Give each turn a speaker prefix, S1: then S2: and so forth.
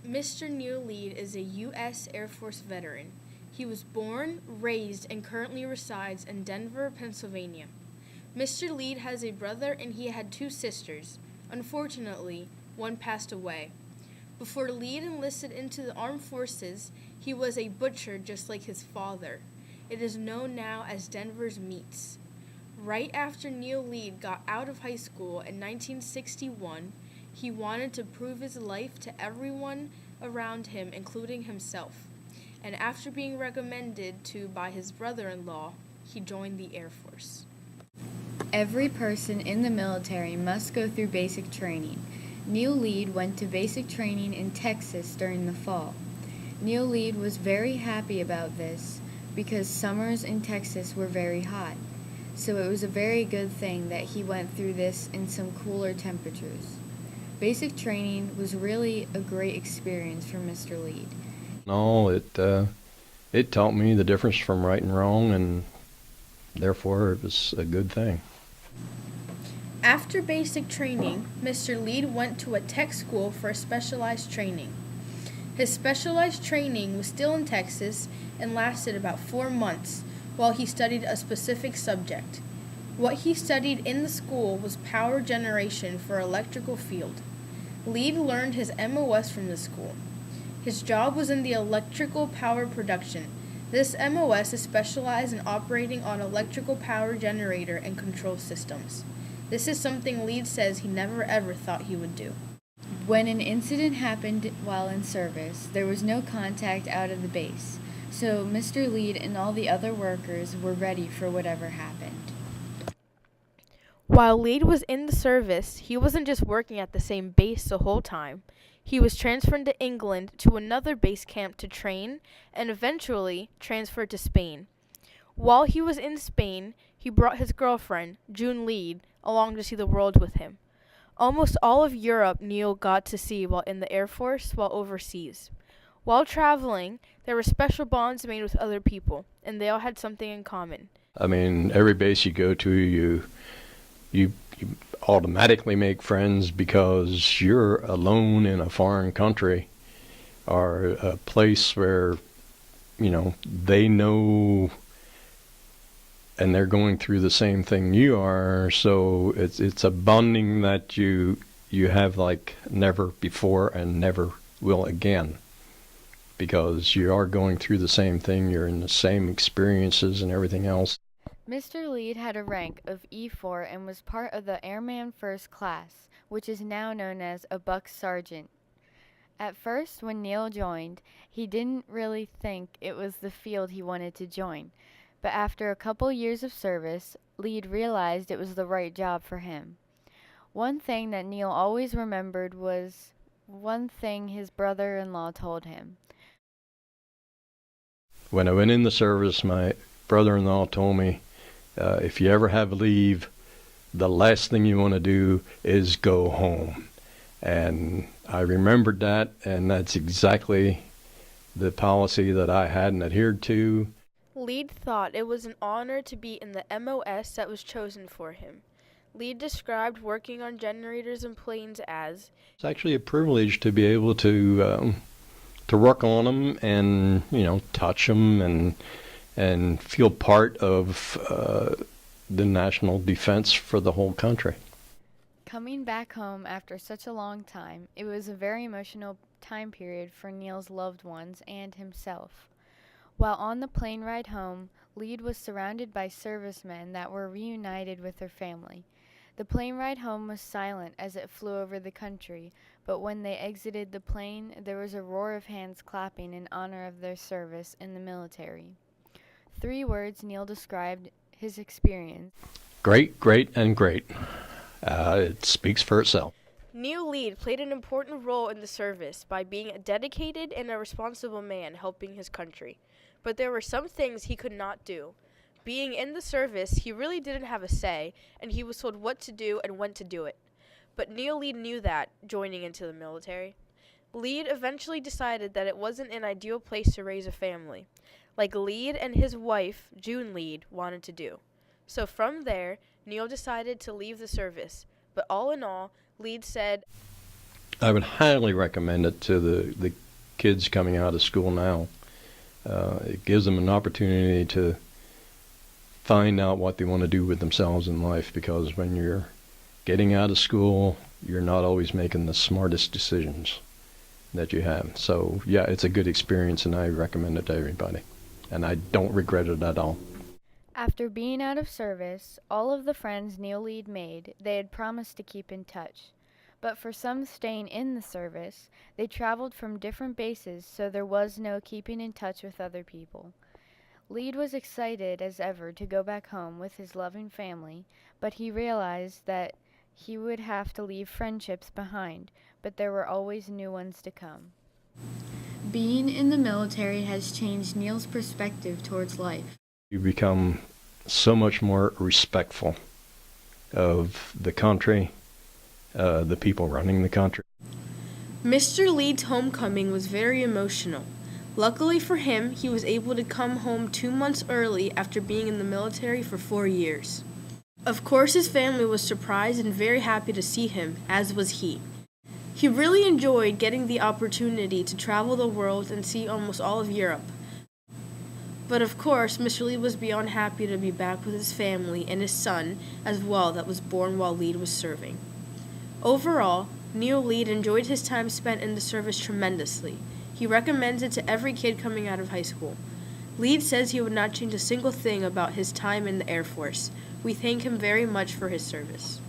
S1: Mr. Neil Leid is a U.S. Air Force veteran. He was born, raised, and currently resides in Denver, Pennsylvania. Mr. Leid has a brother and he had two sisters. Unfortunately, one passed away. Before Leid enlisted into the armed forces, he was a butcher just like his father. It is known now as Denver's Meats. Right after Neil Leid got out of high school in 1961, he wanted to prove his life to everyone around him, including himself. And after being recommended to by his brother-in-law, he joined the Air Force.
S2: Every person in the military must go through basic training. Neil Leid went to basic training in Texas during the fall. Neil Leid was very happy about this because summers in Texas were very hot. So it was a very good thing that he went through this in some cooler temperatures. Basic training was really a great experience for Mr. Leid.
S3: No, it taught me the difference from right and wrong, and therefore it was a good thing.
S1: After basic training, Mr. Leid went to a tech school for specialized training. His specialized training was still in Texas and lasted about 4 months while he studied a specific subject. What he studied in the school was power generation for electrical field. Leid learned his MOS from the school. His job was in the electrical power production. This MOS is specialized in operating on electrical power generator and control systems. This is something Leid says he never ever thought he would do.
S2: When an incident happened while in service, there was no contact out of the base, so Mr. Leid and all the other workers were ready for whatever happened.
S1: While Leid was in the service, he wasn't just working at the same base the whole time. He was transferred to England to another base camp to train and eventually transferred to Spain. While he was in Spain, he brought his girlfriend, June Leid, along to see the world with him. Almost all of Europe Neil got to see while in the Air Force while overseas. While traveling, there were special bonds made with other people, and they all had something in common.
S3: I mean, every base you go to, you automatically make friends because you're alone in a foreign country or a place where, they know and they're going through the same thing you are. So it's a bonding that you have like never before and never will again, because you are going through the same thing. You're in the same experiences and everything else.
S2: Mr. Leid had a rank of E4 and was part of the Airman First Class, which is now known as a Buck Sergeant. At first, when Neil joined, he didn't really think it was the field he wanted to join, but after a couple years of service, Leid realized it was the right job for him. One thing that Neil always remembered was one thing his brother-in-law told him.
S3: When I went in the service, my brother-in-law told me, if you ever have leave, the last thing you want to do is go home. And I remembered that, and that's exactly the policy that I hadn't adhered to.
S1: Leid thought it was an honor to be in the MOS that was chosen for him. Leid described working on generators and planes as,
S3: it's actually a privilege to be able to work on them and, touch them and feel part of the national defense for the whole country.
S2: Coming back home after such a long time, it was a very emotional time period for Neil's loved ones and himself. While on the plane ride home, Leid was surrounded by servicemen that were reunited with their family. The plane ride home was silent as it flew over the country, but when they exited the plane, there was a roar of hands clapping in honor of their service in the military. 3 words Neil described his experience.
S3: Great, great, and great. It speaks for itself.
S1: Neil Leid played an important role in the service by being a dedicated and a responsible man helping his country. But there were some things he could not do. Being in the service, he really didn't have a say, and he was told what to do and when to do it. But Neil Leid knew that, joining into the military. Leid eventually decided that it wasn't an ideal place to raise a family, like Leid and his wife, June Leid, wanted to do. So from there, Neil decided to leave the service. But all in all, Leid said,
S3: I would highly recommend it to the kids coming out of school now. It gives them an opportunity to find out what they want to do with themselves in life, because when you're getting out of school, you're not always making the smartest decisions that you have. So yeah, it's a good experience, and I recommend it to everybody. And I don't regret it at all.
S2: After being out of service, all of the friends Neil Leid made, they had promised to keep in touch. But for some staying in the service, they traveled from different bases, so there was no keeping in touch with other people. Leid was excited as ever to go back home with his loving family, but he realized that he would have to leave friendships behind, but there were always new ones to come. Being in the military has changed Neil's perspective towards life.
S3: You become so much more respectful of the country, the people running the country.
S1: Mr. Leid's homecoming was very emotional. Luckily for him, he was able to come home 2 months early after being in the military for 4 years. Of course, his family was surprised and very happy to see him, as was he. He really enjoyed getting the opportunity to travel the world and see almost all of Europe. But of course, Mr. Leid was beyond happy to be back with his family and his son as well that was born while Leid was serving. Overall, Neil Leid enjoyed his time spent in the service tremendously. He recommends it to every kid coming out of high school. Leid says he would not change a single thing about his time in the Air Force. We thank him very much for his service.